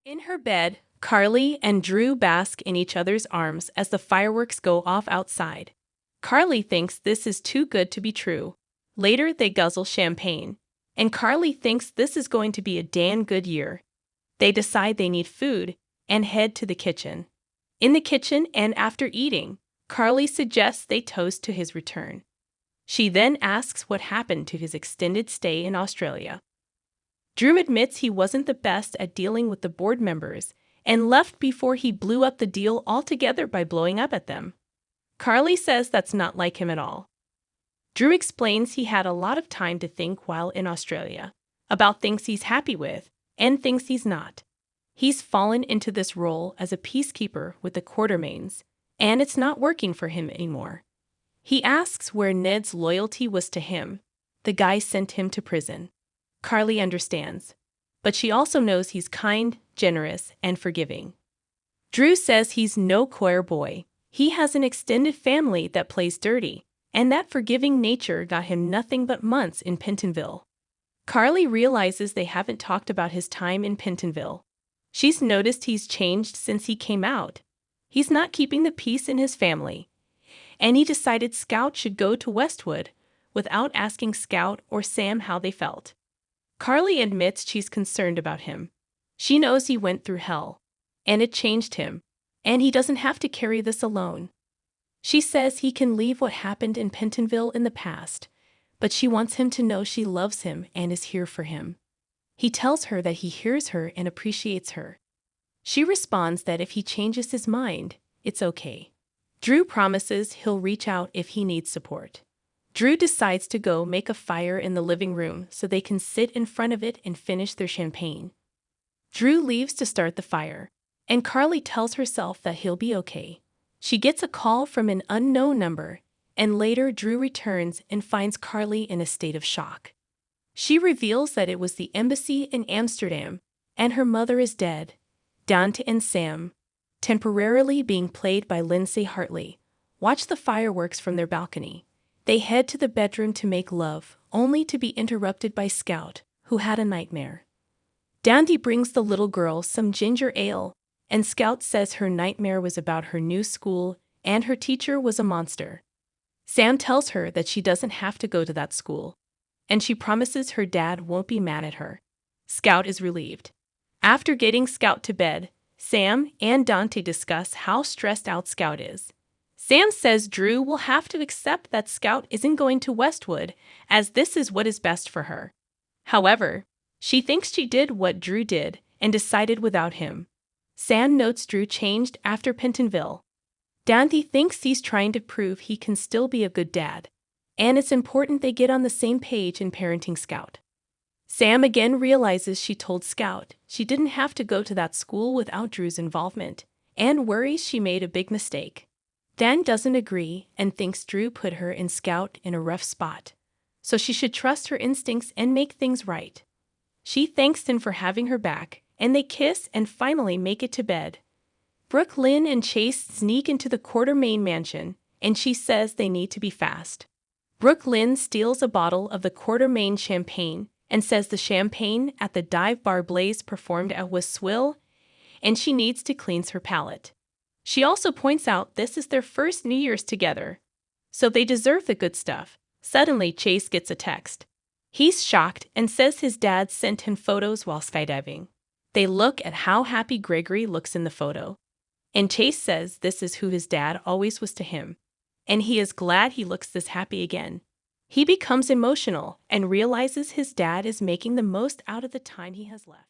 In her bed, Carly and Drew bask in each other's arms as the fireworks go off outside. Carly thinks this is too good to be true. Later, they guzzle champagne, and Carly thinks this is going to be a damn good year. They decide they need food and head to the kitchen. In the kitchen and after eating, Carly suggests they toast to his return. She then asks what happened to his extended stay in Australia. Drew admits he wasn't the best at dealing with the board members and left before he blew up the deal altogether by blowing up at them. Carly says that's not like him at all. Drew explains he had a lot of time to think while in Australia about things he's happy with and things he's not. He's fallen into this role as a peacekeeper with the Quartermaines, and it's not working for him anymore. He asks where Ned's loyalty was to him. The guy sent him to prison. Carly understands, but she also knows he's kind, generous, and forgiving. Drew says he's no choir boy. He has an extended family that plays dirty, and that forgiving nature got him nothing but months in Pentonville. Carly realizes they haven't talked about his time in Pentonville. She's noticed he's changed since he came out. He's not keeping the peace in his family, and he decided Scout should go to Westwood without asking Scout or Sam how they felt. Carly admits she's concerned about him. She knows he went through hell, and it changed him, and he doesn't have to carry this alone. She says he can leave what happened in Pentonville in the past, but she wants him to know she loves him and is here for him. He tells her that he hears her and appreciates her. She responds that if he changes his mind, it's okay. Drew promises he'll reach out if he needs support. Drew decides to go make a fire in the living room so they can sit in front of it and finish their champagne. Drew leaves to start the fire, and Carly tells herself that he'll be okay. She gets a call from an unknown number, and later Drew returns and finds Carly in a state of shock. She reveals that it was the embassy in Amsterdam, and her mother is dead. Dante and Sam, temporarily being played by Lindsay Hartley, watch the fireworks from their balcony. They head to the bedroom to make love, only to be interrupted by Scout, who had a nightmare. Dante brings the little girl some ginger ale, and Scout says her nightmare was about her new school and her teacher was a monster. Sam tells her that she doesn't have to go to that school, and she promises her dad won't be mad at her. Scout is relieved. After getting Scout to bed, Sam and Dante discuss how stressed out Scout is. Sam says Drew will have to accept that Scout isn't going to Westwood, as this is what is best for her. However, she thinks she did what Drew did and decided without him. Sam notes Drew changed after Pentonville. Dante thinks he's trying to prove he can still be a good dad, and it's important they get on the same page in parenting Scout. Sam again realizes she told Scout she didn't have to go to that school without Drew's involvement, and worries she made a big mistake. Dan doesn't agree and thinks Drew put her and Scout in a rough spot, so she should trust her instincts and make things right. She thanks him for having her back, and they kiss and finally make it to bed. Brooke Lynn and Chase sneak into the Quartermaine mansion, and she says they need to be fast. Brooke Lynn steals a bottle of the Quartermaine champagne and says the champagne at the dive bar Blaze performed at was swill, and she needs to cleanse her palate. She also points out this is their first New Year's together, so they deserve the good stuff. Suddenly, Chase gets a text. He's shocked and says his dad sent him photos while skydiving. They look at how happy Gregory looks in the photo, and Chase says this is who his dad always was to him, and he is glad he looks this happy again. He becomes emotional and realizes his dad is making the most out of the time he has left.